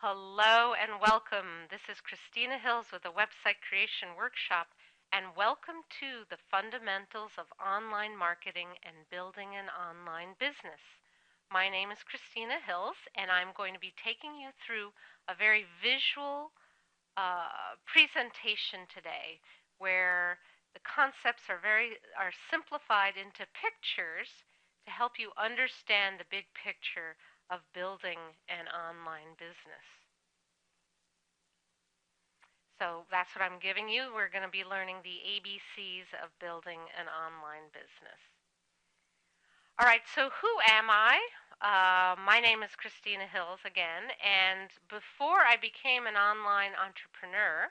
Hello and welcome. This is Christina Hills with a website creation workshop, and welcome to the fundamentals of online marketing and building an online business. My name is Christina Hills, and I'm going to be taking you through a very visual presentation today where the concepts are simplified into pictures to help you understand the big picture of building an online business. So that's what I'm giving you. We're going to be learning the ABCs of building an online business. All right, so who am I? My name is Christina Hills again, and before I became an online entrepreneur,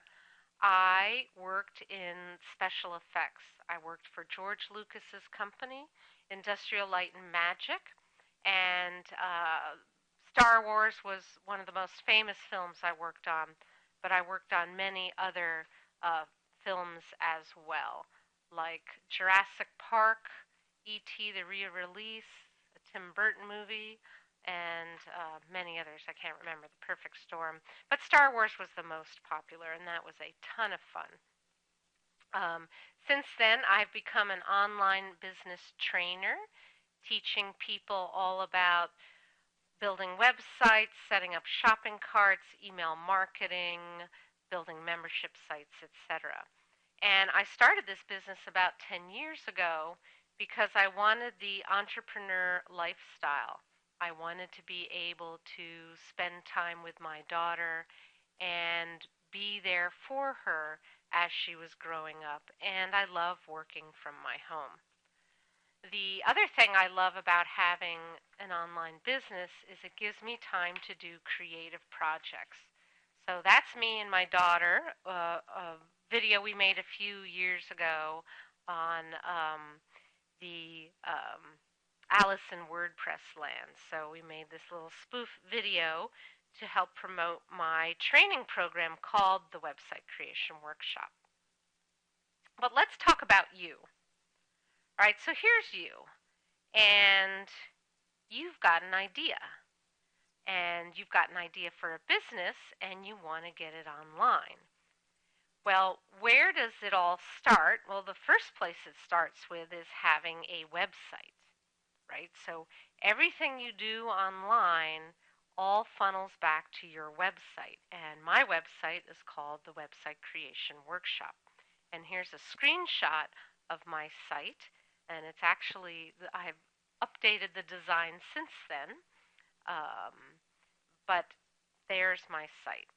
I worked in special effects. I worked for George Lucas's company, Industrial Light and Magic, and Star Wars was one of the most famous films I worked on, but I worked on many other films as well, like Jurassic Park, E.T. the re-release, a Tim Burton movie, and many others. I can't remember, The Perfect Storm. But Star Wars was the most popular, and that was a ton of fun. Since then, I've become an online business trainer, teaching people all about building websites, setting up shopping carts, email marketing, building membership sites, etc. And I started this business about 10 years ago because I wanted the entrepreneur lifestyle. I wanted to be able to spend time with my daughter and be there for her as she was growing up. And I love working from my home. The other thing I love about having an online business is it gives me time to do creative projects. So that's me and my daughter, a video we made a few years ago on the Alice in WordPress land. So we made this little spoof video to help promote my training program called the Website Creation Workshop. But let's talk about you. All right, so here's you, and you've got an idea, and you've got an idea for a business, and you want to get it online. Well, where does it all start? Well, the first place it starts with is having a website, right? So everything you do online all funnels back to your website, and my website is called the Website Creation Workshop. And here's a screenshot of my site. And it's actually, I've updated the design since then, but there's my site.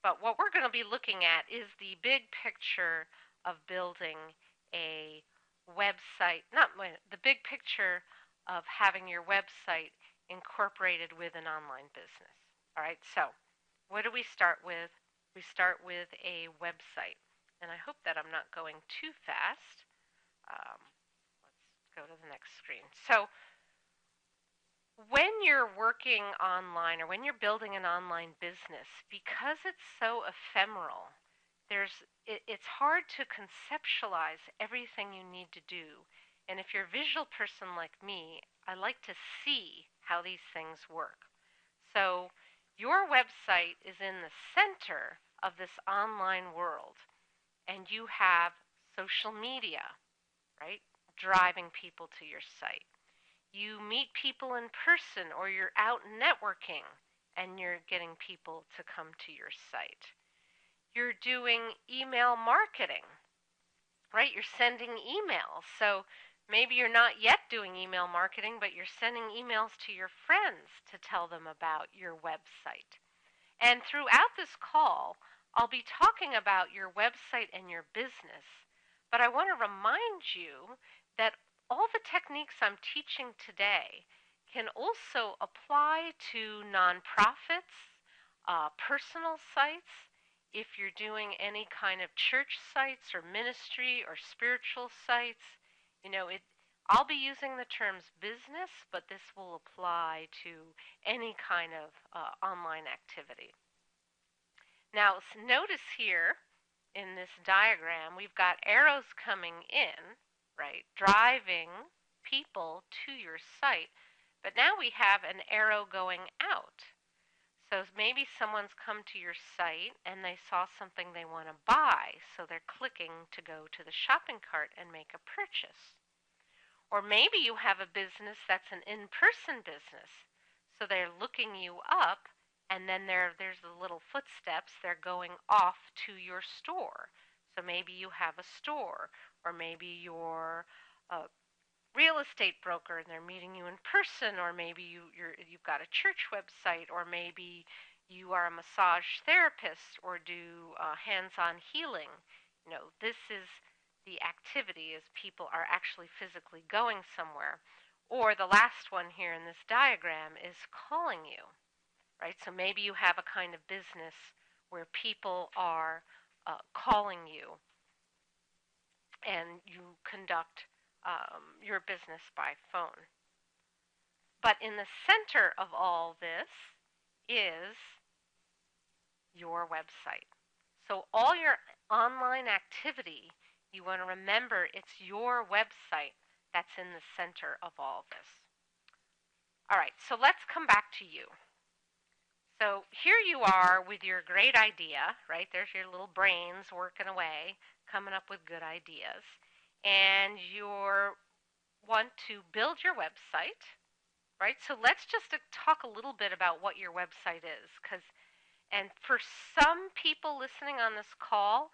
But what we're going to be looking at is the big picture of building a website, not the big picture of having your website incorporated with an online business. All right, so what do we start with? We start with a website. And I hope that I'm not going too fast. Go to the next screen. So when you're working online or when you're building an online business, because it's so ephemeral, it's hard to conceptualize everything you need to do. And if you're a visual person like me, I like to see how these things work. So your website is in the center of this online world, and you have social media, right? Driving people to your site. You meet people in person or you're out networking and you're getting people to come to your site. You're doing email marketing, right? You're sending emails. So maybe you're not yet doing email marketing, but you're sending emails to your friends to tell them about your website. And throughout this call, I'll be talking about your website and your business, but I want to remind you that all the techniques I'm teaching today can also apply to nonprofits, personal sites, if you're doing any kind of church sites or ministry or spiritual sites. I'll be using the terms business, but this will apply to any kind of online activity. Now, notice here in this diagram, we've got arrows coming in, right, driving people to your site. But now we have an arrow going out. So maybe someone's come to your site and they saw something they want to buy, so they're clicking to go to the shopping cart and make a purchase. Or maybe you have a business that's an in-person business, so they're looking you up, and then there's the little footsteps. They're going off to your store. So maybe you have a store, or maybe you're a real estate broker and they're meeting you in person, or maybe you've got a church website, or maybe you are a massage therapist or do hands-on healing. This is the activity is people are actually physically going somewhere. Or the last one here in this diagram is calling you, right? So maybe you have a kind of business where people are calling you and you conduct your business by phone. But in the center of all this is your website. So all your online activity, you want to remember it's your website that's in the center of all this. All right, so let's come back to you. So here you are with your great idea, right? There's your little brains working away, coming up with good ideas. And you want to build your website, right? So let's just talk a little bit about what your website is, and for some people listening on this call,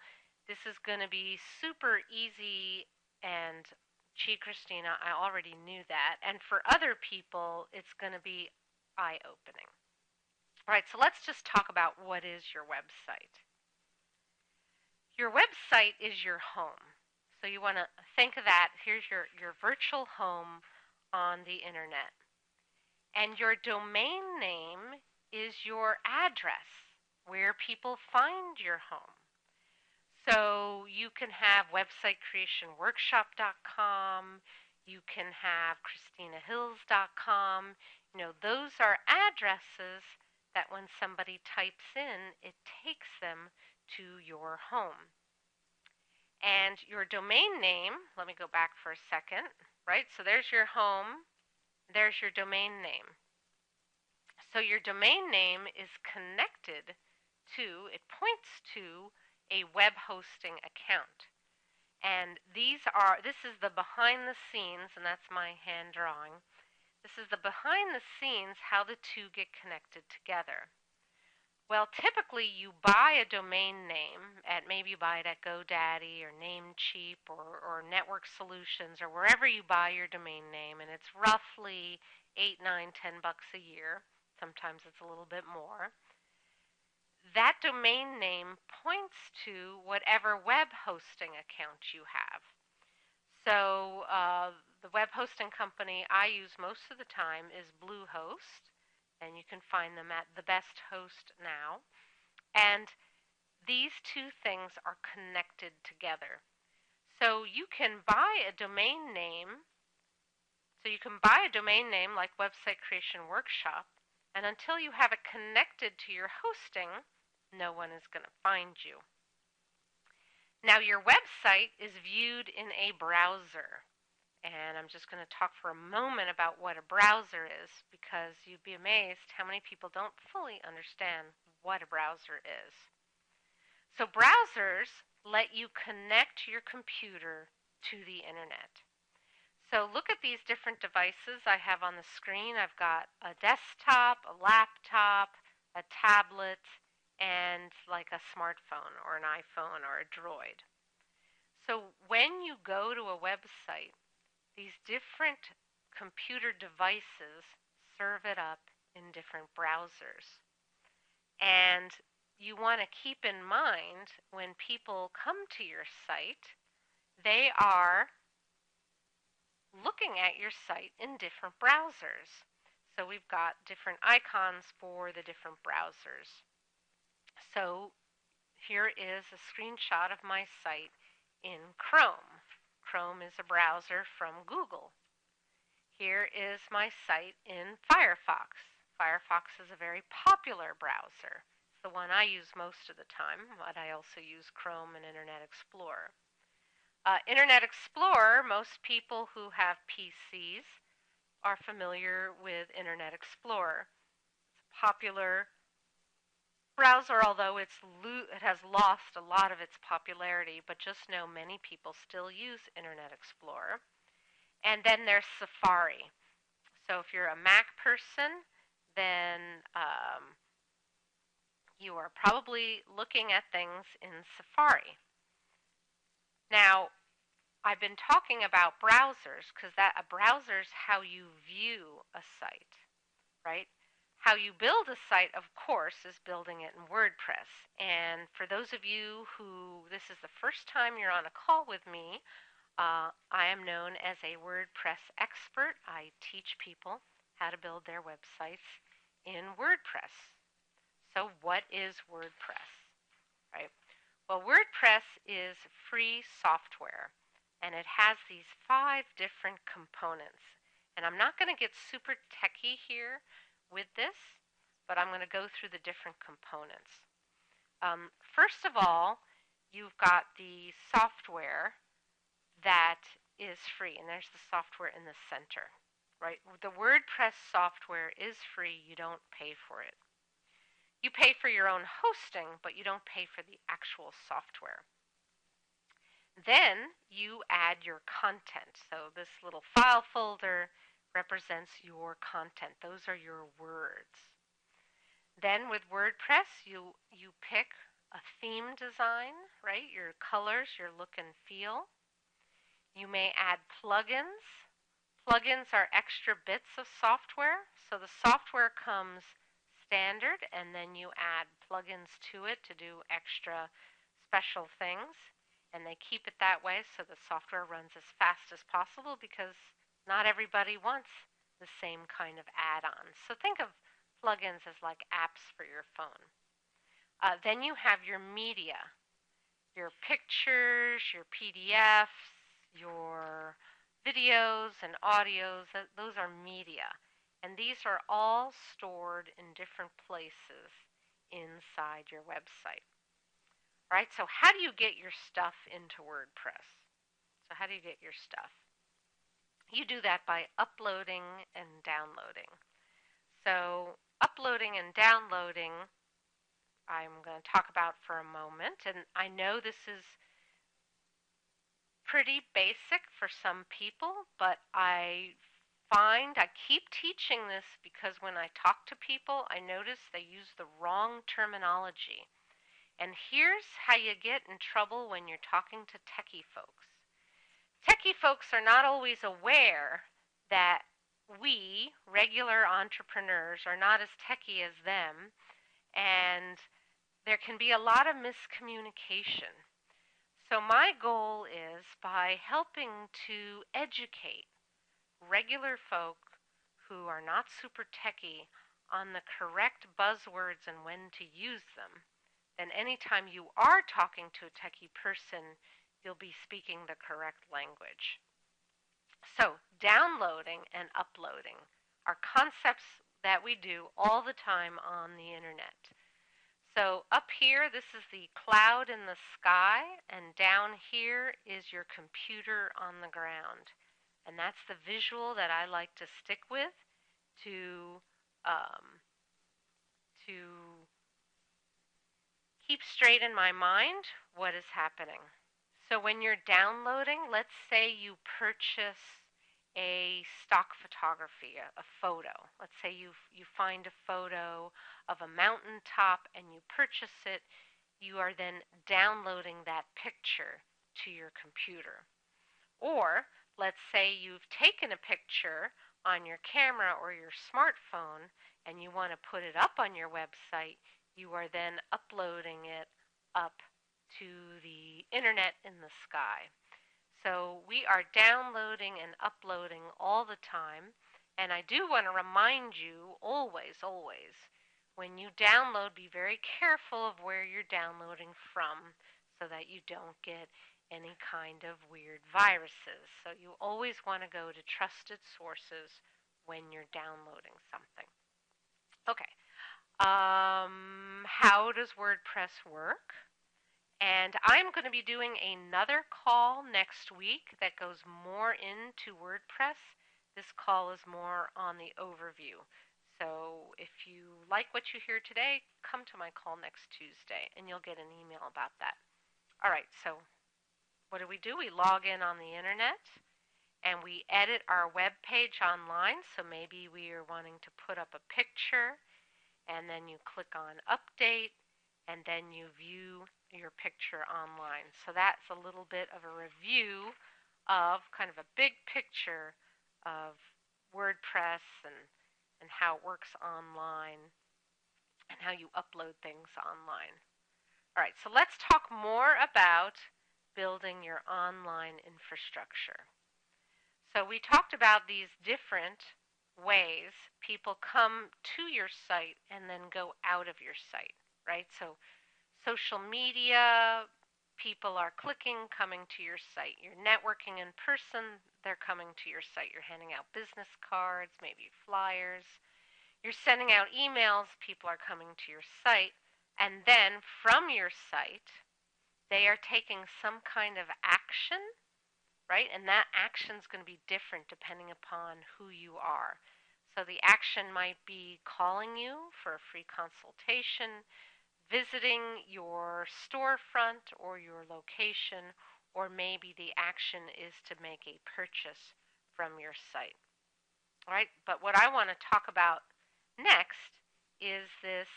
this is going to be super easy and, gee, Christina, I already knew that. And for other people, it's going to be eye-opening. All right, so let's just talk about what is your website. Your website is your home. So you want to think of that. Here's your virtual home on the internet. And your domain name is your address, where people find your home. So you can have websitecreationworkshop.com, you can have christinahills.com. Those are addresses that when somebody types in, it takes them to your home. And your domain name, let me go back for a second, right? So there's your home, there's your domain name. So your domain name is connected to, it points to a web hosting account. And this is the behind the scenes, and that's my hand drawing. This is the behind the scenes, how the two get connected together. Well, typically you buy a domain name maybe you buy it at GoDaddy or Namecheap or Network Solutions or wherever you buy your domain name, and it's roughly $8, $9, $10 a year. Sometimes it's a little bit more. That domain name points to whatever web hosting account you have. So the web hosting company I use most of the time is Bluehost, and you can find them at The Best Host now. And these two things are connected together. So you can buy a domain name. So you can buy a domain name like Website Creation Workshop, and until you have it connected to your hosting, no one is going to find you. Now your website is viewed in a browser. And I'm just going to talk for a moment about what a browser is, because you'd be amazed how many people don't fully understand what a browser is. So browsers let you connect your computer to the internet. So look at these different devices I have on the screen. I've got a desktop, a laptop, a tablet, and like a smartphone or an iPhone or a Droid. So when you go to a website, these different computer devices serve it up in different browsers. And you want to keep in mind when people come to your site, they are looking at your site in different browsers. So we've got different icons for the different browsers. So here is a screenshot of my site in Chrome. Chrome is a browser from Google. Here is my site in Firefox. Firefox is a very popular browser. It's the one I use most of the time, but I also use Chrome and Internet Explorer. Internet Explorer, most people who have PCs are familiar with Internet Explorer. It's a popular Browser, although it has lost a lot of its popularity, but just know many people still use Internet Explorer. And then there's Safari. So if you're a Mac person, then you are probably looking at things in Safari. Now, I've been talking about browsers because a browser is how you view a site, right? How you build a site, of course, is building it in WordPress. And for those of you who this is the first time you're on a call with me, I am known as a WordPress expert. I teach people how to build their websites in WordPress. So what is WordPress, right? Well, WordPress is free software, and it has these 5 different components. And I'm not going to get super techy here with this, but I'm going to go through the different components. First of all, you've got the software that is free, and there's the software in the center, right? The WordPress software is free. You don't pay for it. You pay for your own hosting, but you don't pay for the actual software. Then you add your content. So this little file folder represents your content. Those are your words. Then with WordPress, you pick a theme design, right? Your colors, your look and feel. You may add plugins. Plugins are extra bits of software. So the software comes standard, and then you add plugins to it to do extra special things. And they keep it that way so the software runs as fast as possible because not everybody wants the same kind of add-ons. So think of plugins as like apps for your phone. Then you have your media, your pictures, your PDFs, your videos and audios. Those are media. And these are all stored in different places inside your website. Right? So how do you get your stuff into WordPress? So how do you get your stuff? You do that by uploading and downloading. So uploading and downloading, I'm going to talk about for a moment. And I know this is pretty basic for some people, but I keep teaching this because when I talk to people, I notice they use the wrong terminology. And here's how you get in trouble when you're talking to techie folks. Techie folks are not always aware that we, regular entrepreneurs, are not as techie as them, and there can be a lot of miscommunication. So my goal is by helping to educate regular folk who are not super techie on the correct buzzwords and when to use them, then anytime you are talking to a techie person, you'll be speaking the correct language. So downloading and uploading are concepts that we do all the time on the internet. So up here, this is the cloud in the sky, and down here is your computer on the ground. And that's the visual that I like to stick with to keep straight in my mind what is happening. So when you're downloading, let's say you purchase a stock photography, a photo. Let's say you find a photo of a mountaintop and you purchase it. You are then downloading that picture to your computer. Or let's say you've taken a picture on your camera or your smartphone and you want to put it up on your website. You are then uploading it up to the internet in the sky. So we are downloading and uploading all the time. And I do want to remind you always, when you download, be very careful of where you're downloading from so that you don't get any kind of weird viruses. So you always want to go to trusted sources when you're downloading something. Okay. How does WordPress work? And I'm going to be doing another call next week that goes more into WordPress. This call is more on the overview. So if you like what you hear today, come to my call next Tuesday and you'll get an email about that. All right, so what do? We log in on the internet and we edit our web page online. So maybe we are wanting to put up a picture, and then you click on update, and then you view your picture online. So that's a little bit of a review of kind of a big picture of WordPress and how it works online and how you upload things online. All right, so let's talk more about building your online infrastructure. So we talked about these different ways people come to your site and then go out of your site, right? So social media, people are clicking, coming to your site. You're networking in person, they're coming to your site. You're handing out business cards, maybe flyers. You're sending out emails, people are coming to your site. And then from your site, they are taking some kind of action, right? And that action is going to be different depending upon who you are. So the action might be calling you for a free consultation, visiting your storefront or your location, or maybe the action is to make a purchase from your site. All right, but what I want to talk about next is this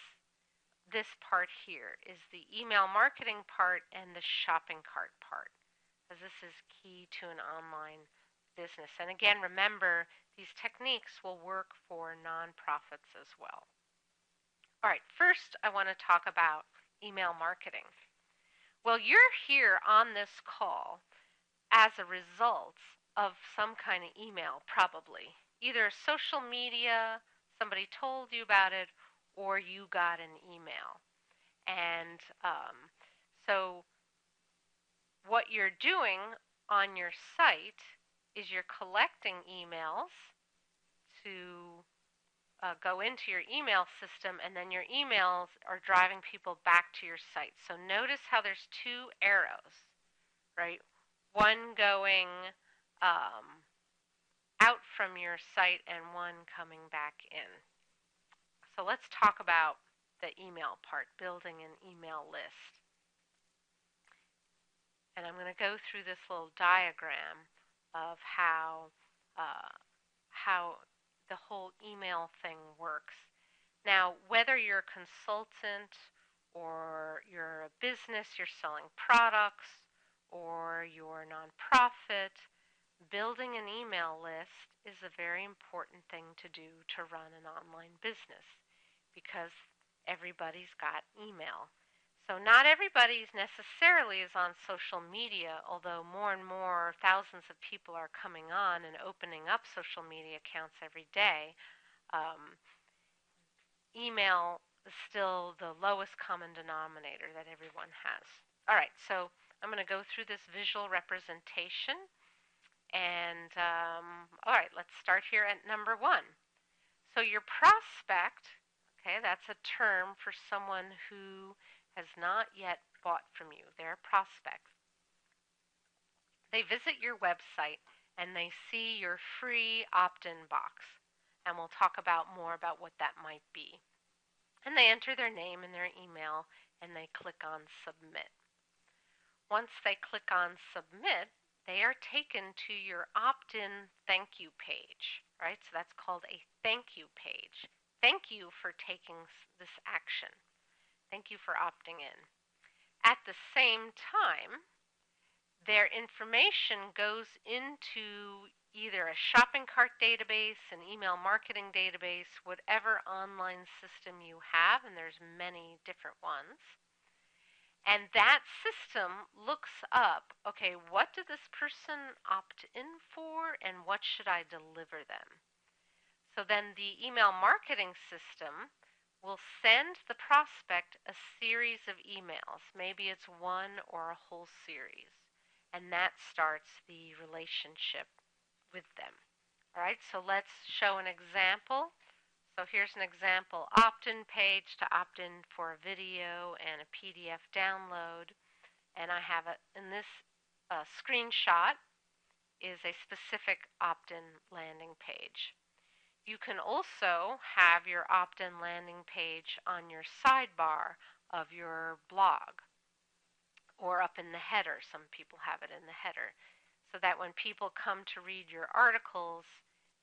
part here, is the email marketing part and the shopping cart part, because this is key to an online business. And again, remember, these techniques will work for nonprofits as well. All right, first I want to talk about email marketing. Well, you're here on this call as a result of some kind of email, probably. Either social media, somebody told you about it, or you got an email. And so what you're doing on your site is you're collecting emails to go into your email system, and then your emails are driving people back to your site. So notice how there's two arrows, right? One going out from your site and one coming back in. So let's talk about the email part, building an email list. And I'm going to go through this little diagram of how the whole email thing works. Now, whether you're a consultant or you're a business, you're selling products, or you're a nonprofit, building an email list is a very important thing to do to run an online business, because everybody's got email. So not everybody necessarily is on social media, although more and more thousands of people are coming on and opening up social media accounts every day. Email is still the lowest common denominator that everyone has. All right, so I'm going to go through this visual representation. And all right, let's start here at number 1. So your prospect, okay, that's a term for someone who has not yet bought from you. They're a prospect. They visit your website and they see your free opt-in box. And we'll talk about more about what that might be. And they enter their name and their email and they click on submit. Once they click on submit, they are taken to your opt-in thank you page, right? So that's called a thank you page. Thank you for taking this action. Thank you for opting in. At the same time, their information goes into either a shopping cart database, an email marketing database, whatever online system you have, and there's many different ones. And that system looks up, okay, what did this person opt in for and what should I deliver them? So then the email marketing system will send the prospect a series of emails. Maybe it's one or a whole series. And that starts the relationship with them. All right, so let's show an example. So here's an example opt-in page to opt in for a video and a PDF download. And I have in this screenshot is a specific opt-in landing page. You can also have your opt-in landing page on your sidebar of your blog or up in the header. Some people have it in the header, so that when people come to read your articles,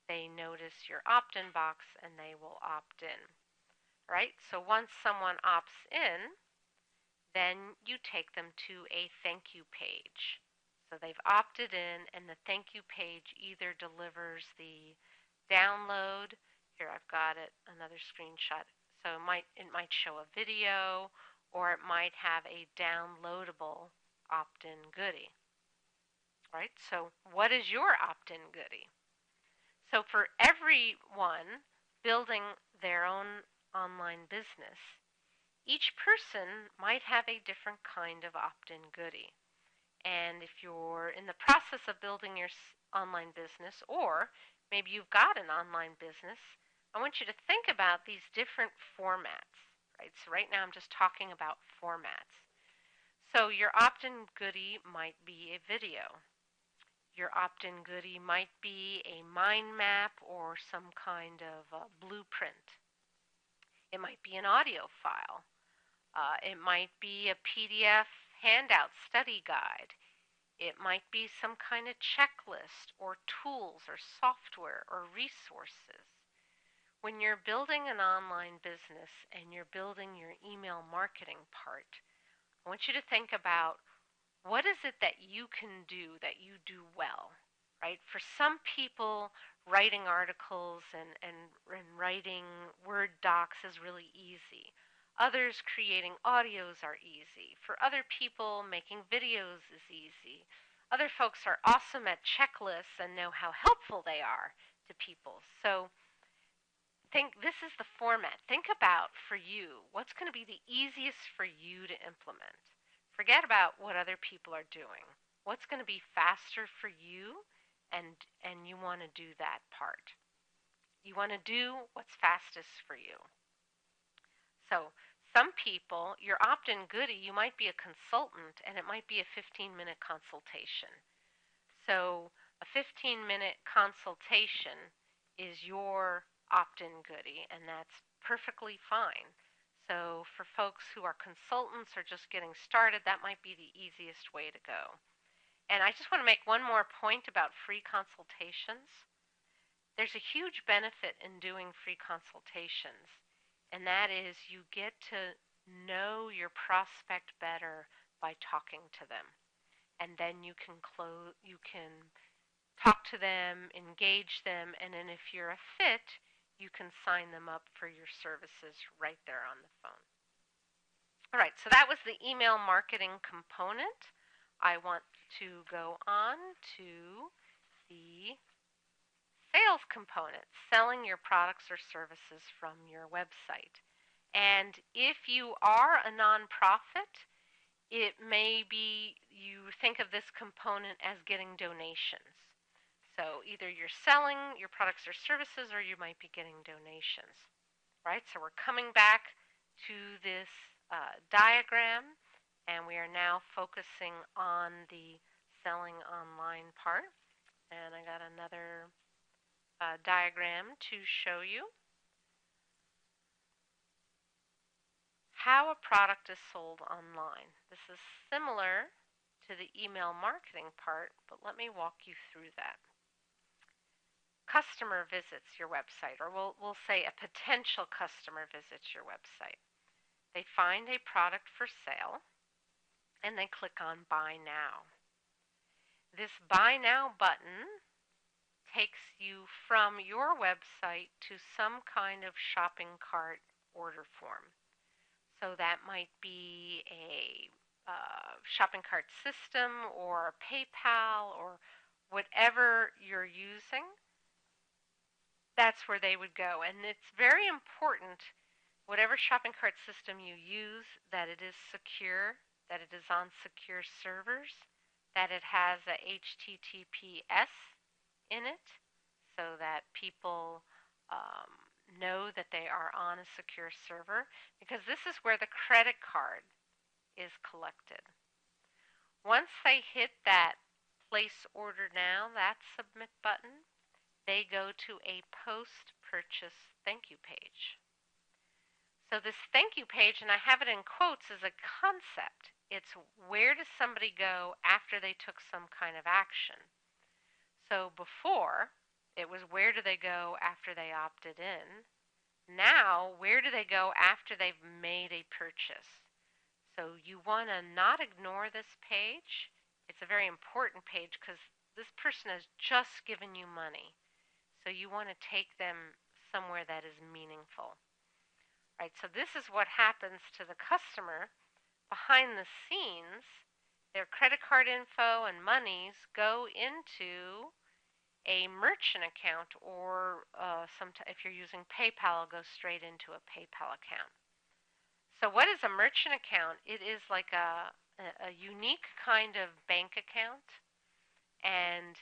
they notice your opt-in box and they will opt in. Right? So once someone opts in, then you take them to a thank you page. So they've opted in, and the thank you page either delivers the download. Here, I've got it, another screenshot. So it might show a video, or it might have a downloadable opt-in goodie. Right? So what is your opt-in goodie? So for everyone building their own online business, each person might have a different kind of opt-in goodie. And if you're in the process of building your online business, or maybe you've got an online business, I want you to think about these different formats. Right? So right now I'm just talking about formats. So your opt-in goodie might be a video. Your opt-in goodie might be a mind map or some kind of blueprint. It might be an audio file. It might be a PDF handout study guide. It might be some kind of checklist or tools or software or resources. When you're building an online business and you're building your email marketing part, I want you to think about, what is it that you can do that you do well, right? For some people, writing articles and writing Word docs is really easy. Others, creating audios are easy. For other people, making videos is easy. Other folks are awesome at checklists and know how helpful they are to people. So this is the format. Think about, for you, what's going to be the easiest for you to implement. Forget about what other people are doing. What's going to be faster for you, and you want to do that part. You want to do what's fastest for you. So some people, your opt-in goodie, you might be a consultant, and it might be a 15-minute consultation. So a 15-minute consultation is your opt-in goodie, and that's perfectly fine. So for folks who are consultants or just getting started, that might be the easiest way to go. And I just want to make one more point about free consultations. There's a huge benefit in doing free consultations, and that is you get to know your prospect better by talking to them. And then you can talk to them, engage them, and then if you're a fit, you can sign them up for your services right there on the phone. All right, so that was the email marketing component. I want to go on to the sales component, selling your products or services from your website. And if you are a nonprofit, it may be you think of this component as getting donations. So either you're selling your products or services, or you might be getting donations, right? So we're coming back to this diagram, and we are now focusing on the selling online part. And I got another diagram to show you how a product is sold online. This is similar to the email marketing part, but let me walk you through that. Customer visits your website, or we'll say a potential customer visits your website. They find a product for sale, and they click on Buy Now. This Buy Now button takes you from your website to some kind of shopping cart order form. So that might be a shopping cart system or PayPal or whatever you're using. That's where they would go. And it's very important, whatever shopping cart system you use, that it is secure, that it is on secure servers, that it has a HTTPS in it, so that people know that they are on a secure server, because this is where the credit card is collected. Once they hit that Place Order Now, that Submit button, they go to a post purchase thank you page. So this thank you page, and I have it in quotes, is a concept. It's where does somebody go after they took some kind of action. So before, it was where do they go after they opted in. Now, where do they go after they've made a purchase? So you want to not ignore this page. It's a very important page because this person has just given you money. So you want to take them somewhere that is meaningful. Right, so this is what happens to the customer. Behind the scenes, their credit card info and monies go into a merchant account, or if you're using PayPal, it'll go straight into a PayPal account. So what is a merchant account? It is like a unique kind of bank account, and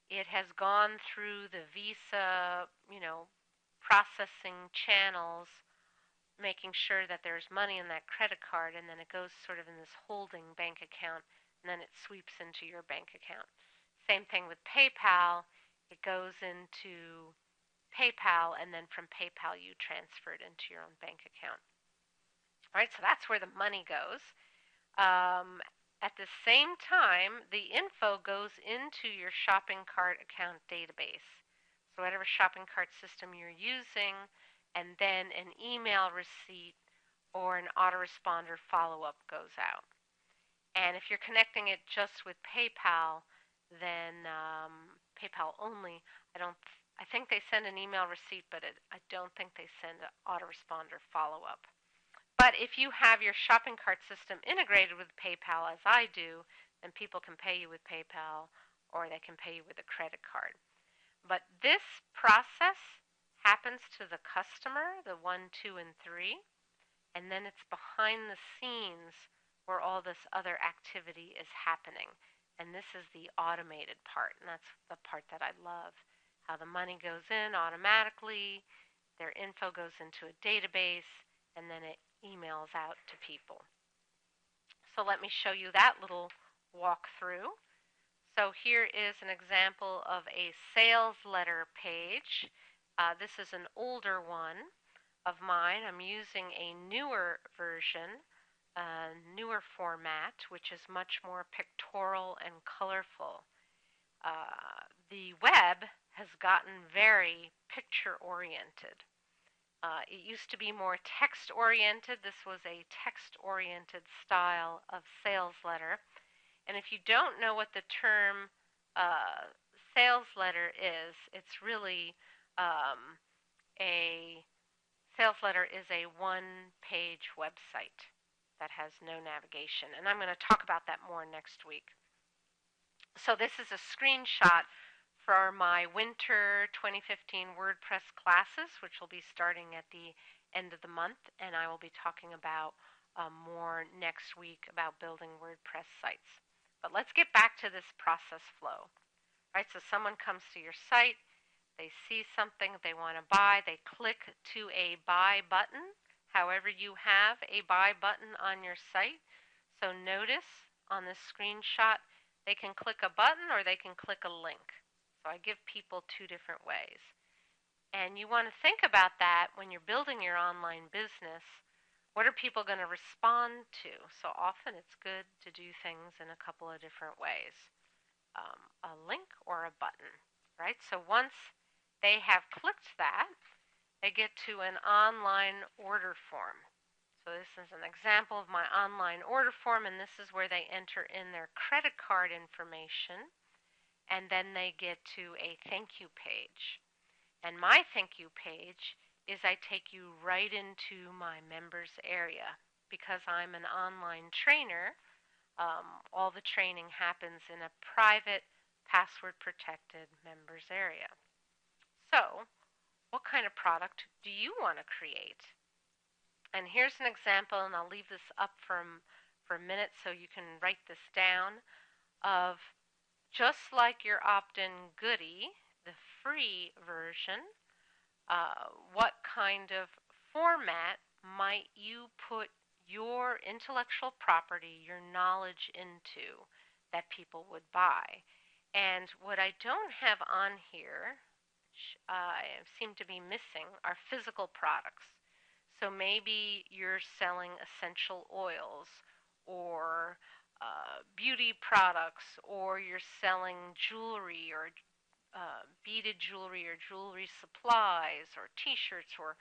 it has gone through the Visa, processing channels, making sure that there's money in that credit card, and then it goes sort of in this holding bank account, and then it sweeps into your bank account. Same thing with PayPal. It goes into PayPal, and then from PayPal you transfer it into your own bank account. All right, so that's where the money goes. At the same time, the info goes into your shopping cart account database. So whatever shopping cart system you're using, and then an email receipt or an autoresponder follow-up goes out. And if you're connecting it just with PayPal, then PayPal only, I think they send an email receipt, but I don't think they send an autoresponder follow-up. But if you have your shopping cart system integrated with PayPal, as I do, then people can pay you with PayPal, or they can pay you with a credit card. But this process happens to the customer, the 1, 2, and 3, and then it's behind the scenes where all this other activity is happening. And this is the automated part, and that's the part that I love. How the money goes in automatically, their info goes into a database, and then it emails out to people. So let me show you that little walkthrough. So here is an example of a sales letter page. This is an older one of mine. I'm using a newer version, newer format, which is much more pictorial and colorful. The web has gotten very picture-oriented. It used to be more text-oriented. This was a text-oriented style of sales letter. And if you don't know what the term sales letter is, it's really a sales letter is a one-page website that has no navigation. And I'm going to talk about that more next week. So this is a screenshot for my winter 2015 WordPress classes, which will be starting at the end of the month, and I will be talking about more next week about building WordPress sites. But let's get back to this process flow. Right, so someone comes to your site, they see something they want to buy, they click to a buy button, however you have a buy button on your site. So notice on this screenshot, they can click a button or they can click a link. So I give people two different ways. And you want to think about that when you're building your online business. What are people going to respond to? So often it's good to do things in a couple of different ways. A link or a button, right? So once they have clicked that, they get to an online order form. So this is an example of my online order form, and this is where they enter in their credit card information, and then they get to a thank you page. And my thank you page is I take you right into my members area. Because I'm an online trainer, all the training happens in a private, password-protected members area. So, what kind of product do you want to create? And here's an example, and I'll leave this up for a minute so you can write this down, of just like your opt-in goodie, the free version, what kind of format might you put your intellectual property, your knowledge into that people would buy? And what I don't have on here, seem to be missing are physical products. So maybe you're selling essential oils or beauty products, or you're selling jewelry or beaded jewelry or jewelry supplies or T-shirts, or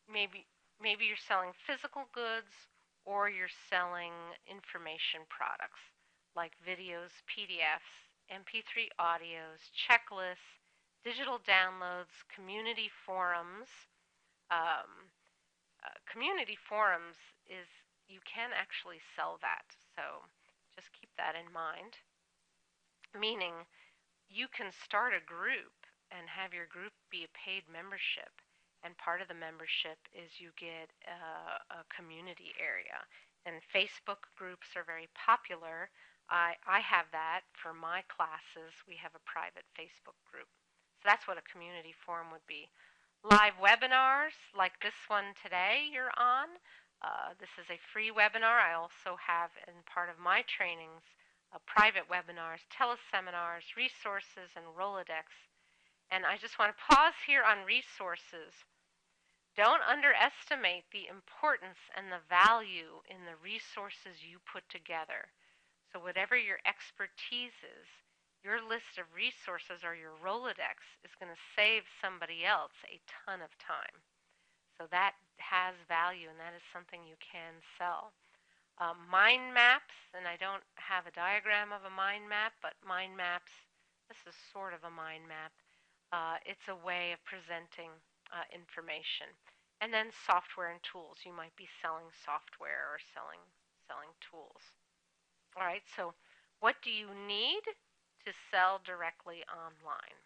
maybe you're selling physical goods, or you're selling information products like videos, PDFs, MP3 audios, checklists, digital downloads, community forums. Um, Community forums is, you can actually sell that, so just keep that in mind. Meaning you can start a group and have your group be a paid membership, and part of the membership is you get a community area. And Facebook groups are very popular. I have that for my classes. We have a private Facebook group. So that's what a community forum would be. Live webinars like this one today you're on. This is a free webinar. I also have in part of my trainings private webinars, teleseminars, resources, and Rolodex. And I just want to pause here on resources. Don't underestimate the importance and the value in the resources you put together. So whatever your expertise is, your list of resources or your Rolodex is going to save somebody else a ton of time. So that has value, and that is something you can sell. Mind maps, and I don't have a diagram of a mind map, but mind maps, this is sort of a mind map. It's a way of presenting information. And then software and tools. You might be selling software or selling tools. All right, so what do you need to sell directly online?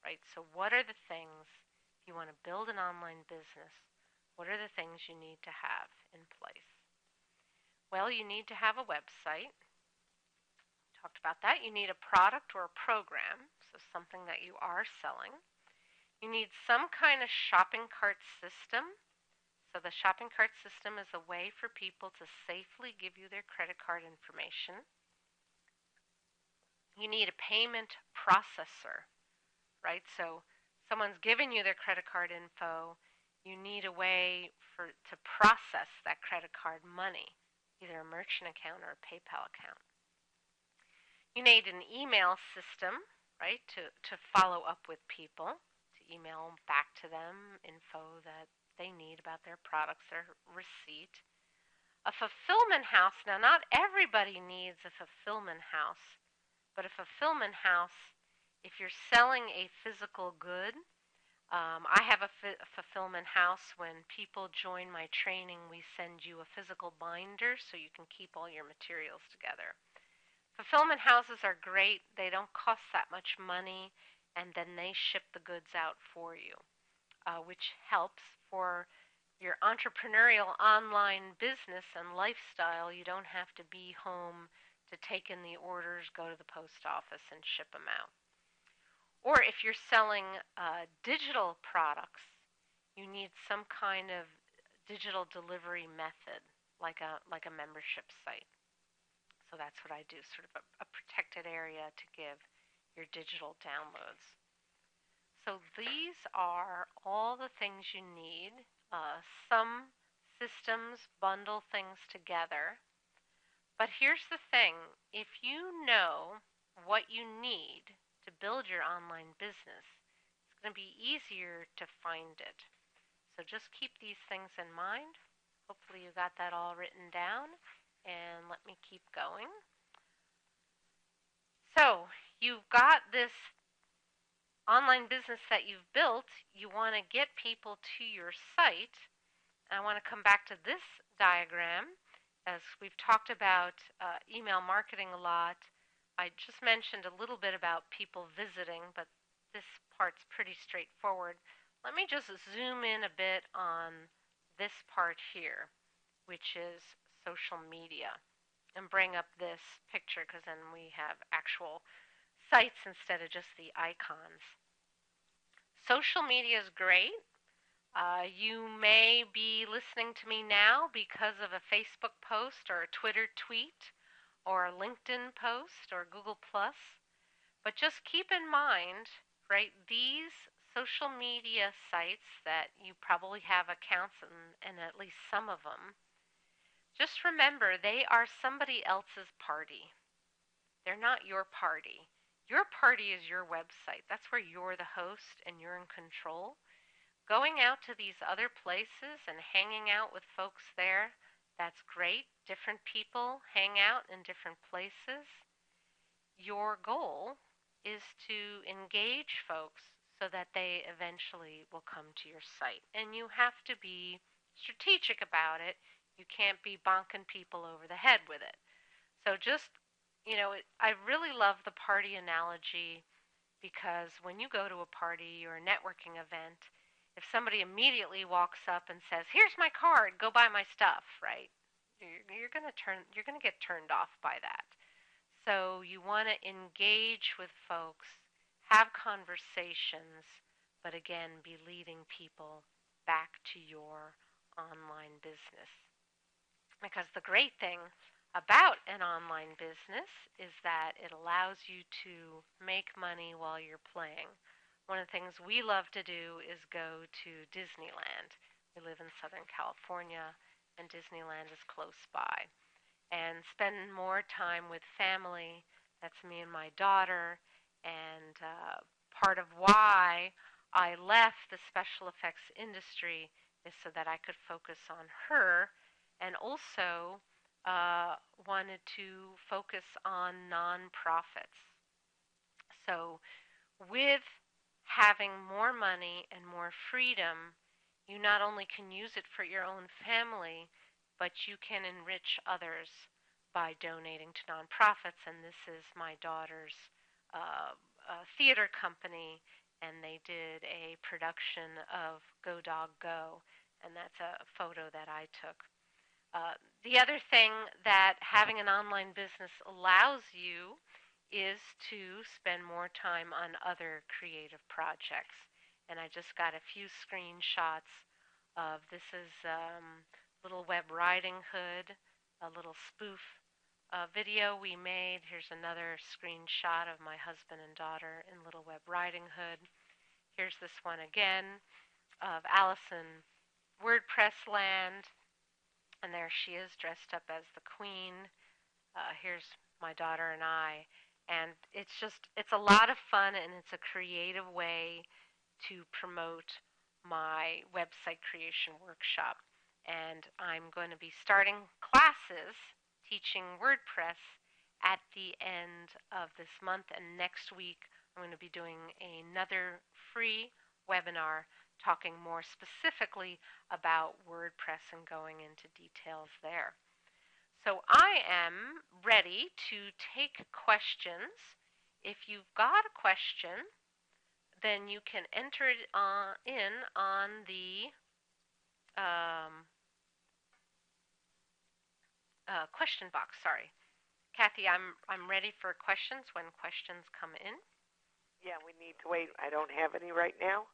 Right, so what are the things, if you want to build an online business, what are the things you need to have in place? Well, you need to have a website. We talked about that. You need a product or a program, so something that you are selling. You need some kind of shopping cart system. So the shopping cart system is a way for people to safely give you their credit card information. You need a payment processor, right? So someone's given you their credit card info. You need a way to process that credit card money, either a merchant account or a PayPal account. You need an email system, right, to follow up with people, to email back to them info that they need about their products, their receipt. A fulfillment house. Now, not everybody needs a fulfillment house, but a fulfillment house, if you're selling a physical good, I have a fulfillment house. When people join my training, we send you a physical binder so you can keep all your materials together. Fulfillment houses are great. They don't cost that much money, and then they ship the goods out for you, which helps for your entrepreneurial online business and lifestyle. You don't have to be home to take in the orders, go to the post office, and ship them out. Or if you're selling digital products, you need some kind of digital delivery method, like a membership site. So that's what I do, sort of a protected area to give your digital downloads. So these are all the things you need. Some systems bundle things together. But here's the thing. If you know what you need to build your online business, it's going to be easier to find it. So just keep these things in mind. Hopefully you got that all written down. And let me keep going. So you've got this online business that you've built. You want to get people to your site. And I want to come back to this diagram. As we've talked about email marketing a lot, I just mentioned a little bit about people visiting, but this part's pretty straightforward. Let me just zoom in a bit on this part here, which is social media, and bring up this picture, because then we have actual sites instead of just the icons. Social media is great. You may be listening to me now because of a Facebook post or a Twitter tweet or a LinkedIn post or Google+. But just keep in mind, right, these social media sites that you probably have accounts in at least some of them, just remember they are somebody else's party. They're not your party. Your party is your website. That's where you're the host and you're in control. Going out to these other places and hanging out with folks there, that's great. Different people hang out in different places. Your goal is to engage folks so that they eventually will come to your site. And you have to be strategic about it. You can't be bonking people over the head with it. So just, I really love the party analogy because when you go to a party or a networking event, if somebody immediately walks up and says, "Here's my card, go buy my stuff," right? You're going to get turned off by that. So you want to engage with folks, have conversations, but again, be leading people back to your online business. Because the great thing about an online business is that it allows you to make money while you're playing. One of the things we love to do is go to Disneyland. We live in Southern California, and Disneyland is close by. And spend more time with family. That's me and my daughter. And part of why I left the special effects industry is so that I could focus on her, and also wanted to focus on nonprofits. So with having more money and more freedom, you not only can use it for your own family, but you can enrich others by donating to nonprofits. And this is my daughter's theater company, and they did a production of Go Dog Go, and that's a photo that I took. The other thing that having an online business allows you is to spend more time on other creative projects. And I just got a few screenshots of this is Little Web Riding Hood, a little spoof video we made. Here's another screenshot of my husband and daughter in Little Web Riding Hood. Here's this one again of Allison WordPress Land. And there she is dressed up as the queen. Here's my daughter and I. And it's a lot of fun, and it's a creative way to promote my website creation workshop. And I'm going to be starting classes teaching WordPress at the end of this month. And next week, I'm going to be doing another free webinar talking more specifically about WordPress and going into details there. So I am ready to take questions. If you've got a question, then you can enter it in on the question box. Sorry, Kathy, I'm ready for questions when questions come in. Yeah, we need to wait. I don't have any right now.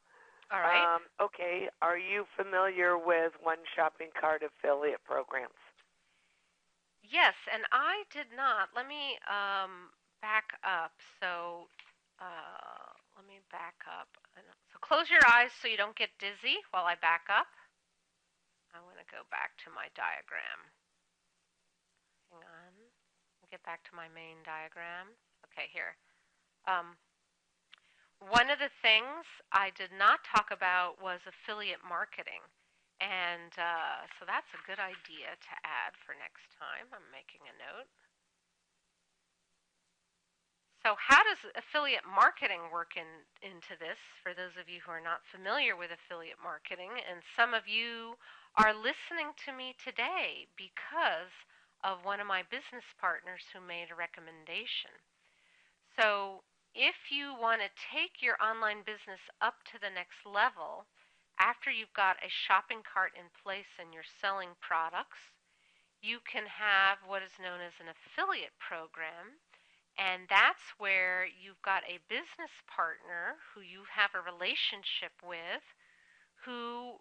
All right. Okay. Are you familiar with One Shopping Cart affiliate programs? Yes, and I did not. Let me back up. So let me back up. So close your eyes so you don't get dizzy while I back up. I want to go back to my diagram. Hang on. I'll get back to my main diagram. Okay, here. One of the things I did not talk about was affiliate marketing. And so that's a good idea to add for next time. I'm making a note. So how does affiliate marketing work into this, for those of you who are not familiar with affiliate marketing? And some of you are listening to me today because of one of my business partners who made a recommendation. So if you want to take your online business up to the next level, after you've got a shopping cart in place and you're selling products, you can have what is known as an affiliate program. And that's where you've got a business partner who you have a relationship with, who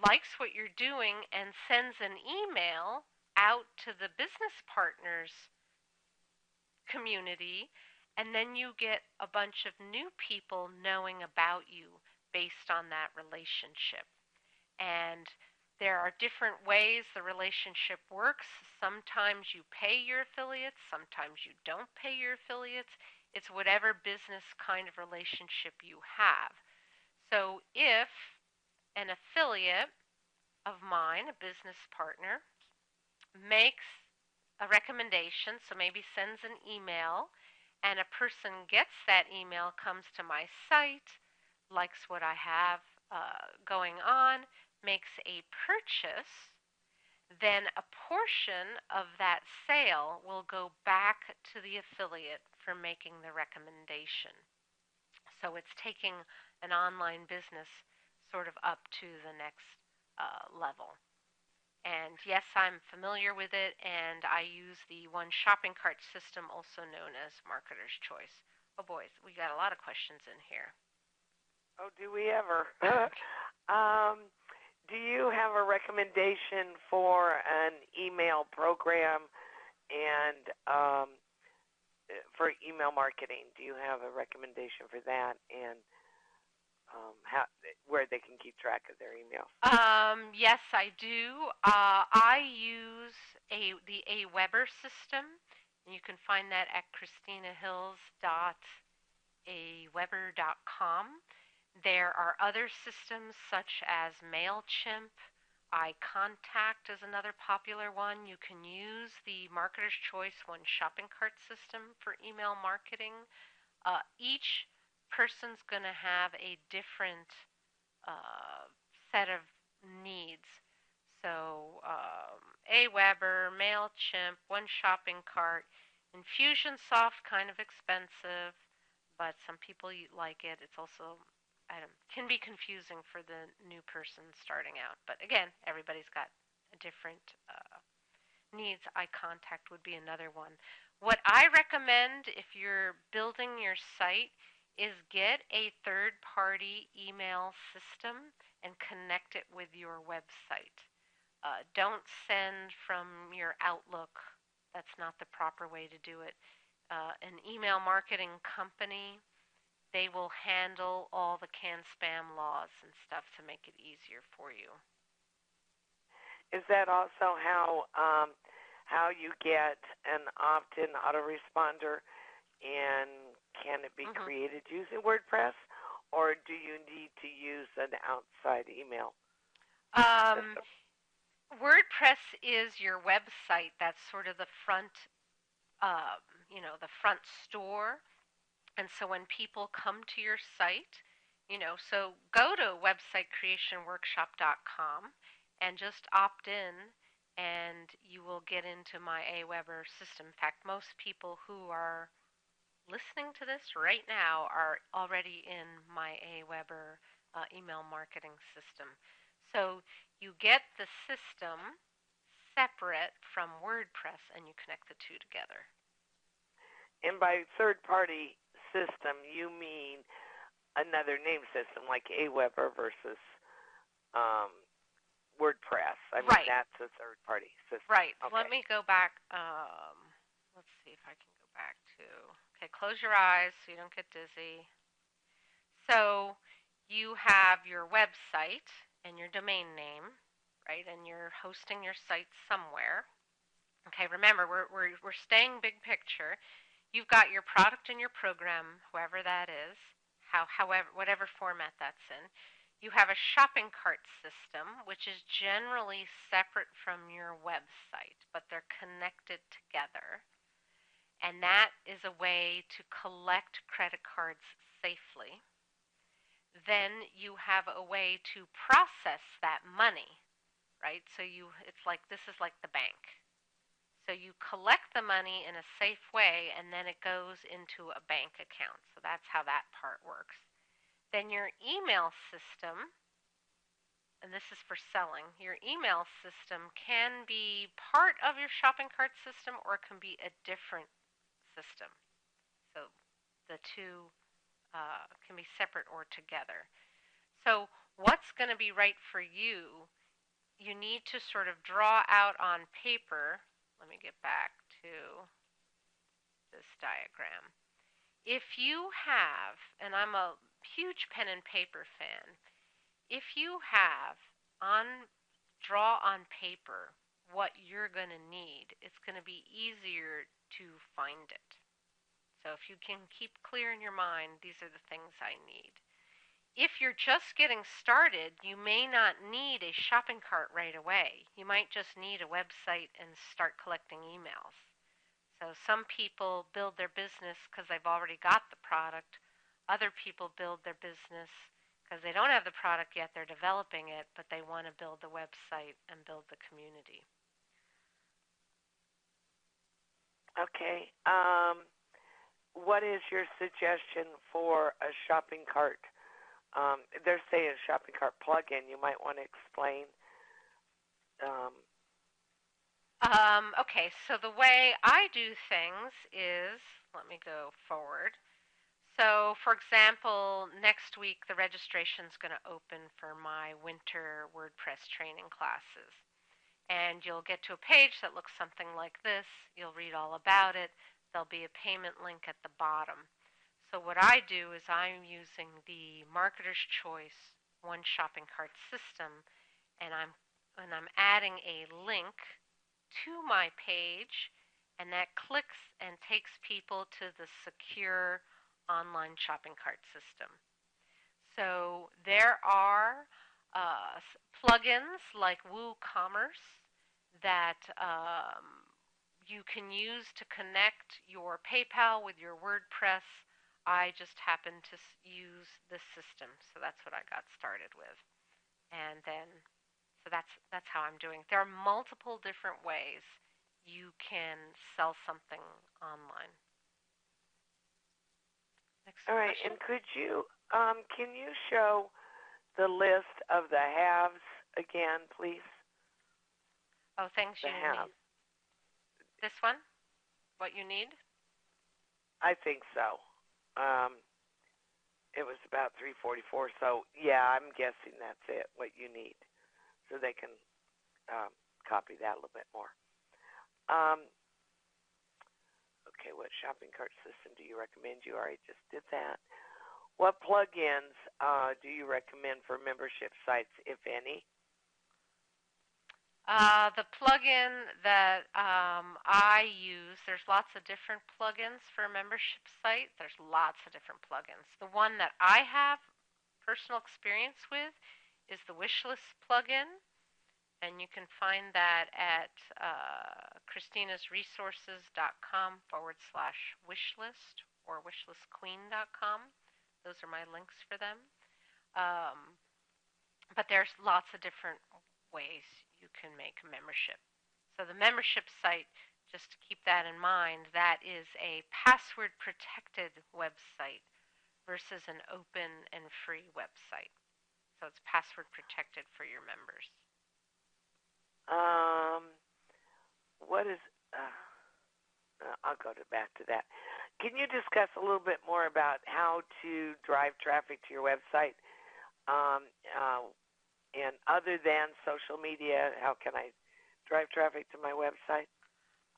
likes what you're doing and sends an email out to the business partners community, and then you get a bunch of new people knowing about you based on that relationship. And there are different ways the relationship works. Sometimes you pay your affiliates, sometimes you don't pay your affiliates. It's whatever business kind of relationship you have. So if an affiliate of mine, a business partner, makes a recommendation, so maybe sends an email, and a person gets that email, comes to my site, likes what I have going on, makes a purchase, then a portion of that sale will go back to the affiliate for making the recommendation. So it's taking an online business sort of up to the next level. And yes, I'm familiar with it, and I use the one shopping cart system, also known as Marketer's Choice. Oh boys, we got a lot of questions in here. Oh, do we ever? Do you have a recommendation for an email program and for email marketing? Do you have a recommendation for that and where they can keep track of their emails? Yes, I do. I use the Aweber system, and you can find that at christinahills.aweber.com. There are other systems such as MailChimp. iContact is another popular one. You can use the Marketer's Choice one shopping cart system for email marketing. Each person's going to have a different set of needs. So Aweber, MailChimp, one shopping cart. Infusionsoft, kind of expensive, but some people like it. It's also can be confusing for the new person starting out. But again, everybody's got a different needs. iContact would be another one. What I recommend if you're building your site is get a third-party email system and connect it with your website. Don't send from your Outlook. That's not the proper way to do it. An email marketing company, they will handle all the CAN-SPAM laws and stuff to make it easier for you. Is that also how you get an opt-in autoresponder, and can it be created using WordPress, or do you need to use an outside email system? WordPress is your website. That's sort of the front, the front store. And so when people come to your site, so go to websitecreationworkshop.com and just opt in, and you will get into my Aweber system. In fact, most people who are listening to this right now are already in my Aweber email marketing system. So you get the system separate from WordPress, and you connect the two together. And by third-party system, you mean another name system like Aweber versus WordPress. I mean, right. That's a third-party system. Right. Okay. Let me go back. Let's see if I can go back to. Okay, close your eyes so you don't get dizzy. So you have your website and your domain name, right? And you're hosting your site somewhere. Okay, remember, we're staying big picture. You've got your product and your program, whoever that is, however, whatever format that's in. You have a shopping cart system, which is generally separate from your website, but they're connected together. And that is a way to collect credit cards safely. Then you have a way to process that money, right? So it's like, this is like the bank. So you collect the money in a safe way, and then it goes into a bank account. So that's how that part works. Then your email system, and this is for selling, your email system can be part of your shopping cart system or it can be a different system. So the two can be separate or together. So what's going to be right for you, you need to sort of draw out on paper. Let me get back to this diagram. If you have, and I'm a huge pen and paper fan. If you have draw on paper what you're going to need, it's going to be easier to find it. So if you can keep clear in your mind, these are the things I need. If you're just getting started, you may not need a shopping cart right away. You might just need a website and start collecting emails. So some people build their business because they've already got the product. Other people build their business because they don't have the product yet, they're developing it, but they want to build the website and build the community. Okay. What is your suggestion for a shopping cart? They're saying a shopping cart plug-in. You might want to explain. Okay, so the way I do things is, let me go forward. So, for example, next week the registration is going to open for my winter WordPress training classes. And you'll get to a page that looks something like this. You'll read all about it. There'll be a payment link at the bottom. So what I do is I'm using the Marketer's Choice One Shopping Cart system, and I'm adding a link to my page, and that clicks and takes people to the secure online shopping cart system. So there are plugins like WooCommerce that you can use to connect your PayPal with your WordPress. I just happen to use this system, so that's what I got started with. And then, so that's how I'm doing. There are multiple different ways you can sell something online. Next All right, question. and can you show the list of the haves again, please? Oh, things you need. This one? What you need? I think so. It was about 344, so yeah, I'm guessing that's it, what you need, so they can copy that a little bit more. Okay, what shopping cart system do you recommend? You already just did that. What plugins do you recommend for membership sites, if any? The plugin that I use, there's lots of different plugins for a membership site. There's lots of different plugins. The one that I have personal experience with is the Wishlist plugin, and you can find that at christinasresources.com/wishlist or wishlistqueen.com. Those are my links for them. But there's lots of different ways you can make a membership. So the membership site, just to keep that in mind, that is a password protected website versus an open and free website. So it's password protected for your members. What is? I'll go back to that. Can you discuss a little bit more about how to drive traffic to your website? And other than social media, how can I drive traffic to my website?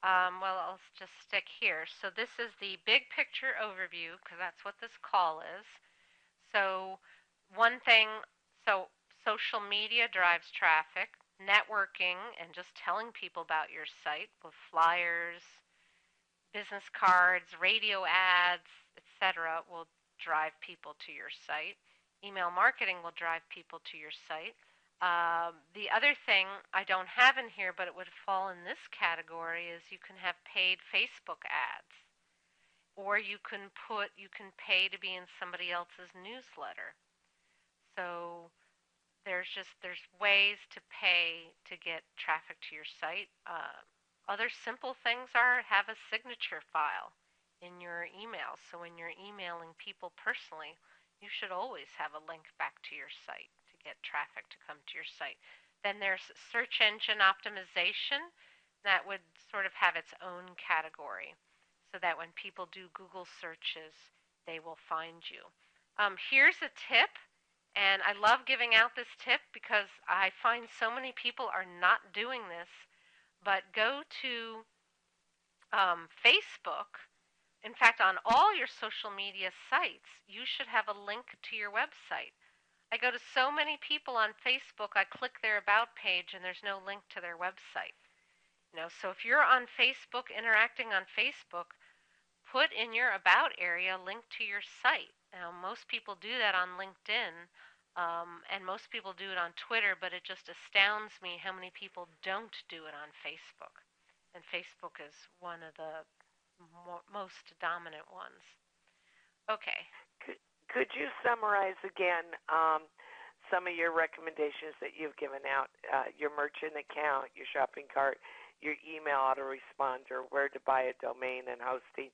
Well, I'll just stick here. So this is the big picture overview because that's what this call is. So one thing, so social media drives traffic, networking, and just telling people about your site with flyers, business cards, radio ads, etc. will drive people to your site. Email marketing will drive people to your site. The other thing I don't have in here, but it would fall in this category, is you can have paid Facebook ads, or you can pay to be in somebody else's newsletter. So there's ways to pay to get traffic to your site. Other simple things are have a signature file in your email. So when you're emailing people personally, you should always have a link back to your site to get traffic to come to your site. Then there's search engine optimization. That would sort of have its own category so that when people do Google searches, they will find you. Here's a tip, and I love giving out this tip because I find so many people are not doing this. But go to Facebook, In fact, on all your social media sites, you should have a link to your website. I go to so many people on Facebook, I click their about page and there's no link to their website. So if you're on Facebook, interacting on Facebook, put in your about area a link to your site. Now, most people do that on LinkedIn, and most people do it on Twitter, but it just astounds me how many people don't do it on Facebook. And Facebook is one of the most dominant ones. Okay. Could you summarize again some of your recommendations that you've given out? Your merchant account, your shopping cart, your email autoresponder, where to buy a domain and hosting.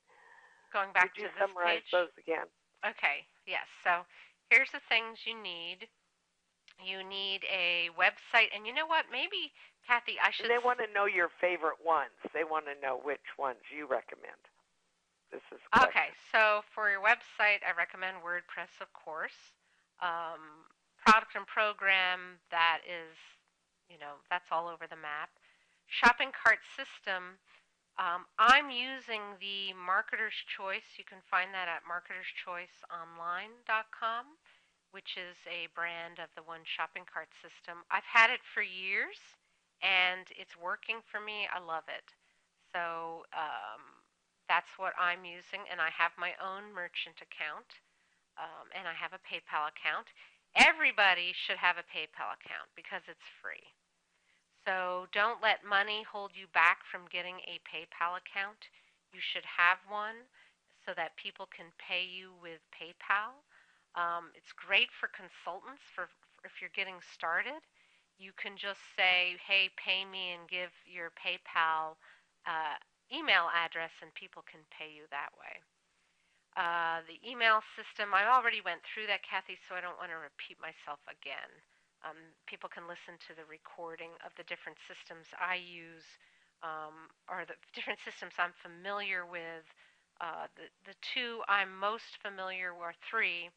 Going back Could you to this summarize page? those again? Okay, yes. So here's the things you need. You need a website, and you know what? Maybe, Kathy, I should. And they want to know your favorite ones. They want to know which ones you recommend. This is okay. So for your website, I recommend WordPress, of course. Product and program, that is, that's all over the map. Shopping cart system. I'm using the Marketer's Choice. You can find that at marketerschoiceonline.com, which is a brand of the One Shopping Cart system. I've had it for years, and it's working for me. I love it. So that's what I'm using, and I have my own merchant account, and I have a PayPal account. Everybody should have a PayPal account because it's free. So don't let money hold you back from getting a PayPal account. You should have one so that people can pay you with PayPal. It's great for consultants for if you're getting started. You can just say, hey, pay me and give your PayPal email address and people can pay you that way. The email system, I already went through that, Kathy, so I don't want to repeat myself again. People can listen to the recording of the different systems I use, or the different systems I'm familiar with. The two I'm most familiar with, or three,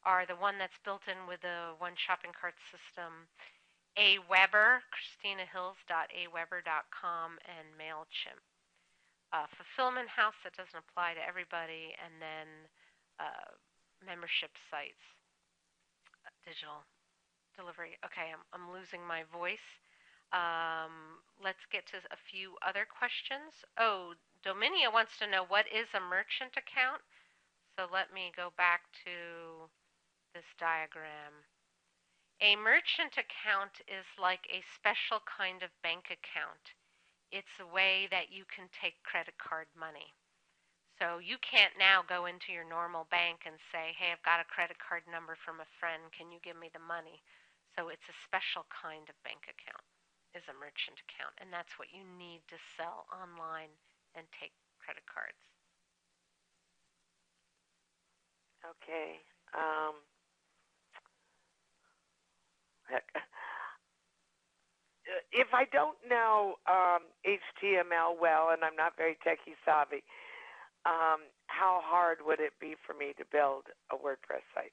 are the one that's built in with the One Shopping Cart system, Aweber, ChristinaHills.aweber.com, and MailChimp. Fulfillment House, that doesn't apply to everybody, and then membership sites, digital delivery. Okay, I'm losing my voice. Let's get to a few other questions. Oh, Dominia wants to know what is a merchant account. So let me go back to this diagram. A merchant account is like a special kind of bank account. It's a way that you can take credit card money. So you can't now go into your normal bank and say, hey, I've got a credit card number from a friend. Can you give me the money? So it's a special kind of bank account, is a merchant account. And that's what you need to sell online and take credit cards. Okay. If I don't know HTML well and I'm not very techie savvy, how hard would it be for me to build a WordPress site?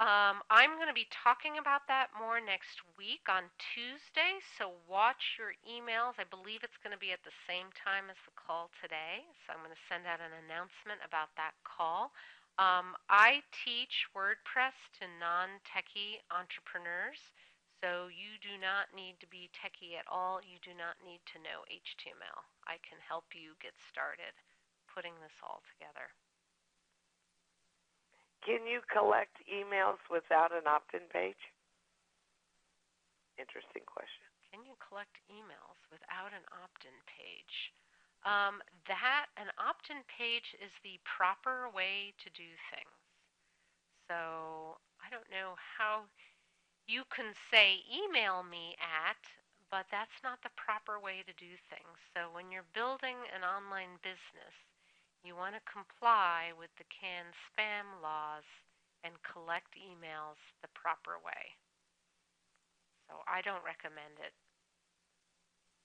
I'm going to be talking about that more next week on Tuesday, so watch your emails. I believe it's going to be at the same time as the call today, so I'm going to send out an announcement about that call. I teach WordPress to non-techie entrepreneurs, so you do not need to be techie at all. You do not need to know HTML. I can help you get started putting this all together. Can you collect emails without an opt-in page? Interesting question. Can you collect emails without an opt-in page? An opt-in page is the proper way to do things. So I don't know how you can say email me at, but that's not the proper way to do things. So when you're building an online business, you want to comply with the CAN spam laws and collect emails the proper way. So I don't recommend it.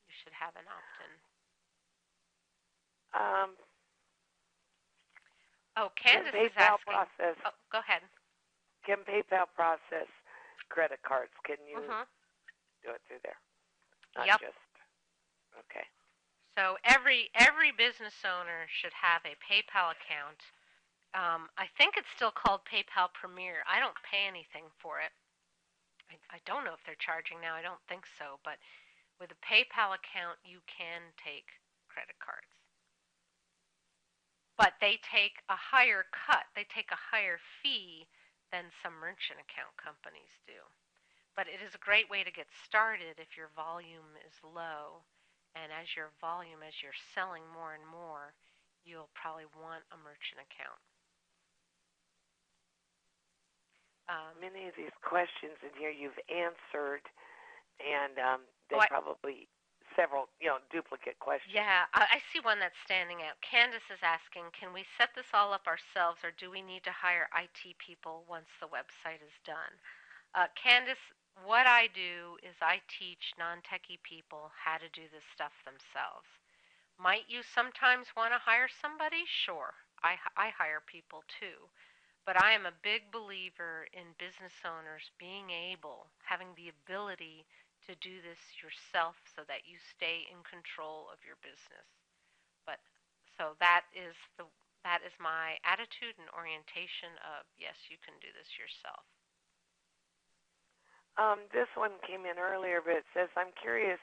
You should have an opt-in. Candace is asking. Oh, go ahead. Can PayPal process credit cards? Can you do it through there? Not yep. Just. Okay. So every business owner should have a PayPal account. I think it's still called PayPal Premier. I don't pay anything for it. I don't know if they're charging now. I don't think so. But with a PayPal account, you can take credit cards. But they take a higher cut. They take a higher fee than some merchant account companies do. But it is a great way to get started if your volume is low. And as your volume, as you're selling more and more, you'll probably want a merchant account. Many of these questions in here you've answered, and they probably several, duplicate questions. Yeah, I see one that's standing out. Candace is asking, can we set this all up ourselves, or do we need to hire IT people once the website is done? Candace, what I do is I teach non-techie people how to do this stuff themselves. Might you sometimes want to hire somebody? Sure, I hire people too. But I am a big believer in business owners being able, having the ability to do this yourself so that you stay in control of your business. But so that is my attitude and orientation of yes, you can do this yourself. This one came in earlier, but it says, I'm curious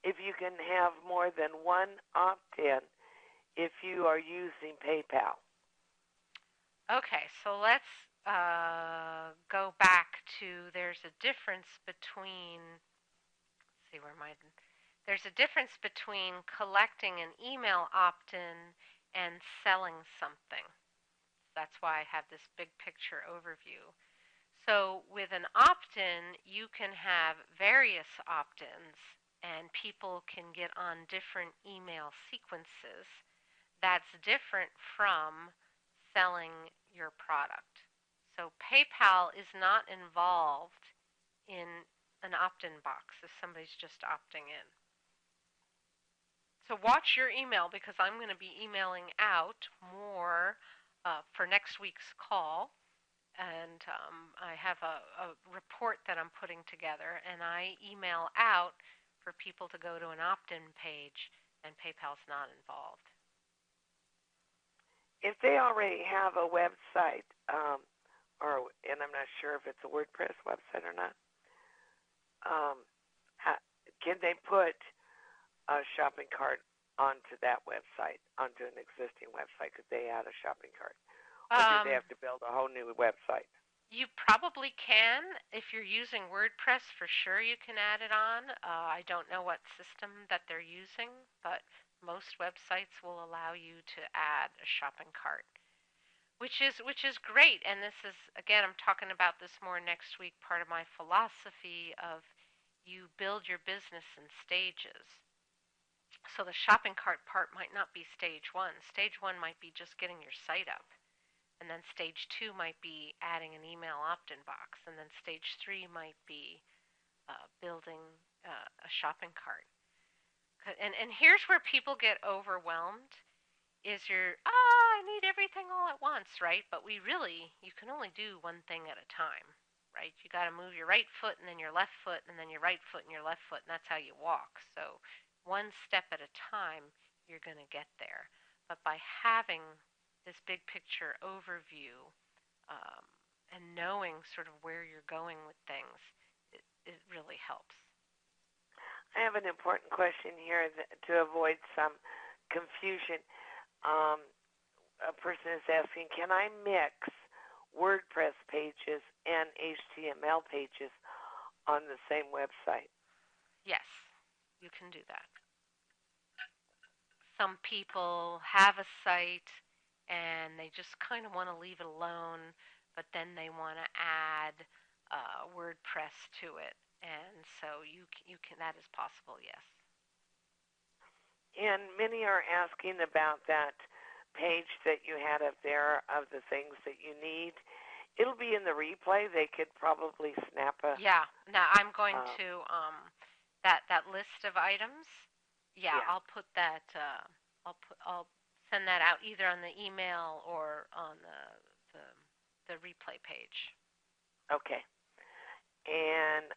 if you can have more than one opt-in if you are using PayPal. Okay, so let's go back to there's a difference between, let's see where my, there's a difference between collecting an email opt-in and selling something. That's why I have this big picture overview. So with an opt-in, you can have various opt-ins and people can get on different email sequences. That's different from selling your product. So PayPal is not involved in an opt-in box if somebody's just opting in. So watch your email because I'm going to be emailing out more for next week's call. And I have a report that I'm putting together, and I email out for people to go to an opt-in page, and PayPal's not involved. If they already have a website, and I'm not sure if it's a WordPress website or not, can they put a shopping cart onto that website, onto an existing website? Could they add a shopping cart? Or do they have to build a whole new website? You probably can. If you're using WordPress, for sure you can add it on. I don't know what system that they're using, but most websites will allow you to add a shopping cart, which is great. And this is, again, I'm talking about this more next week, part of my philosophy of you build your business in stages. So the shopping cart part might not be stage one. Stage one might be just getting your site up. And then stage two might be adding an email opt-in box. And then stage three might be building a shopping cart. And here's where people get overwhelmed is I need everything all at once, right? But you can only do one thing at a time, right? You got to move your right foot and then your left foot and then your right foot and your left foot, and that's how you walk. So one step at a time, you're going to get there. But by having this big picture overview and knowing sort of where you're going with things, it really helps. I have an important question here to avoid some confusion. A person is asking, can I mix WordPress pages and HTML pages on the same website? Yes, you can do that. Some people have a site and they just kind of want to leave it alone, but then they want to add WordPress to it, and so you can. That is possible, yes. And many are asking about that page that you had up there of the things that you need. It'll be in the replay. They could probably snap a. Yeah. Now I'm going to that list of items. Yeah. I'll put that. I'll send that out either on the email or on the replay page. Okay. And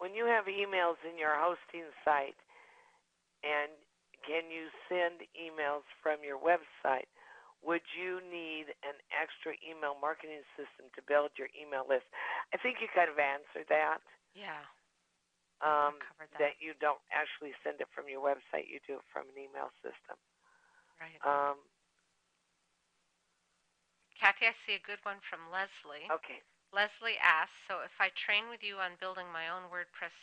when you have emails in your hosting site, and can you send emails from your website? Would you need an extra email marketing system to build your email list? I think you kind of answered that. Yeah, I covered that. That you don't actually send it from your website, you do it from an email system. Right. Kathy, I see a good one from Leslie. Okay. Leslie asks, so if I train with you on building my own WordPress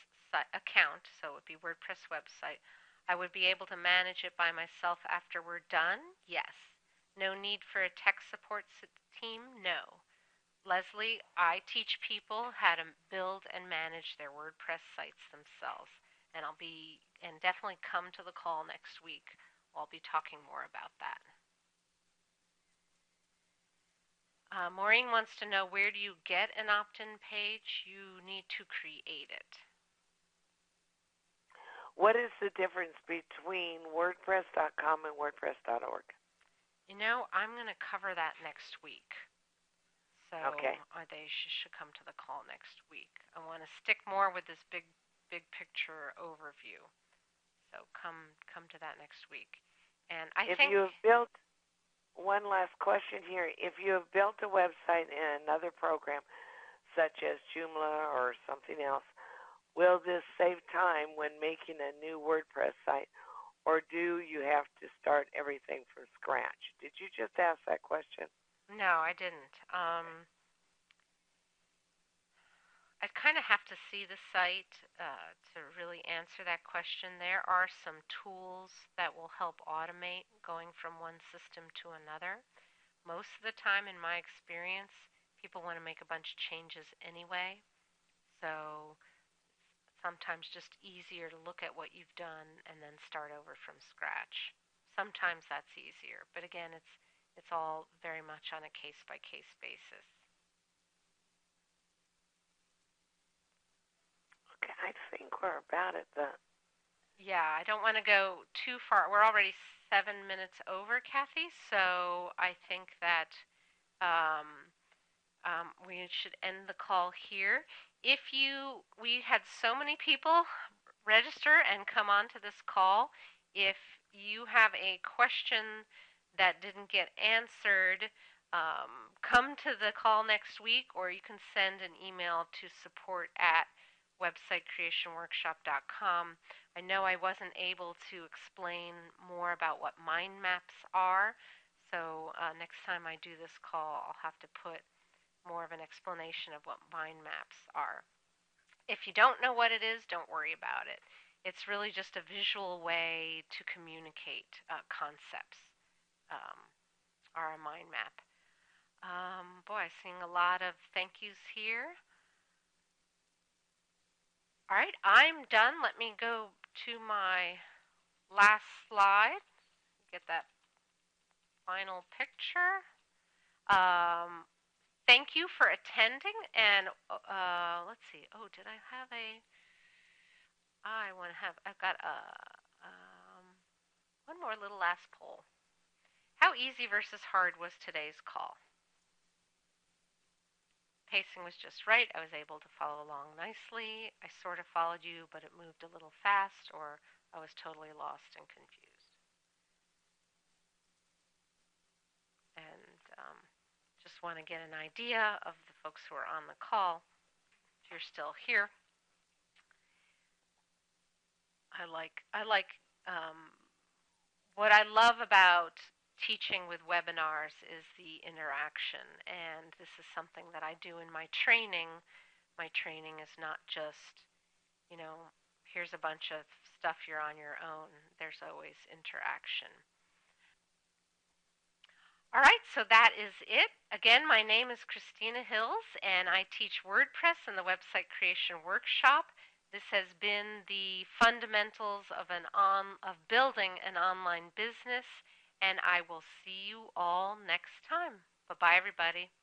account, so it would be WordPress website, I would be able to manage it by myself after we're done? Yes. No need for a tech support team? No. Leslie, I teach people how to build and manage their WordPress sites themselves. And definitely come to the call next week. I'll be talking more about that. Maureen wants to know, where do you get an opt-in page? You need to create it. What is the difference between WordPress.com and WordPress.org? You know, I'm going to cover that next week. So okay. They should come to the call next week. I want to stick more with this big picture overview. So come to that next week. And I think you have built, one last question here, if you have built a website in another program, such as Joomla or something else, will this save time when making a new WordPress site, or do you have to start everything from scratch? Did you just ask that question? No, I didn't. I'd kind of have to see the site to really answer that question. There are some tools that will help automate going from one system to another. Most of the time, in my experience, people want to make a bunch of changes anyway. So sometimes just easier to look at what you've done and then start over from scratch. Sometimes that's easier, but again, it's all very much on a case-by-case basis. Okay, I think we're about at the... Yeah, I don't want to go too far. We're already 7 minutes over, Kathy, so I think that we should end the call here. We had so many people register and come on to this call. If you have a question that didn't get answered, come to the call next week, or you can send an email to support@websitecreationworkshop.com. I know I wasn't able to explain more about what mind maps are, so next time I do this call, I'll have to put more of an explanation of what mind maps are. If you don't know what it is, don't worry about it. It's really just a visual way to communicate concepts, are a mind map. Boy, I'm seeing a lot of thank yous here. All right, I'm done. Let me go to my last slide. Get that final picture. Thank you for attending, and let's see. Oh, did I have a? I've got one more little last poll. How easy versus hard was today's call? Pacing was just right. I was able to follow along nicely. I sort of followed you, but it moved a little fast, or I was totally lost and confused. And just want to get an idea of the folks who are on the call. If you're still here, what I love about teaching with webinars is the interaction, and this is something that I do in my training. My training is not just, here's a bunch of stuff, you're on your own. There's always interaction. All right, so that is it. Again, my name is Christina Hills, and I teach WordPress in the Website Creation Workshop. This has been the fundamentals of building an online business, and I will see you all next time. Bye-bye, everybody.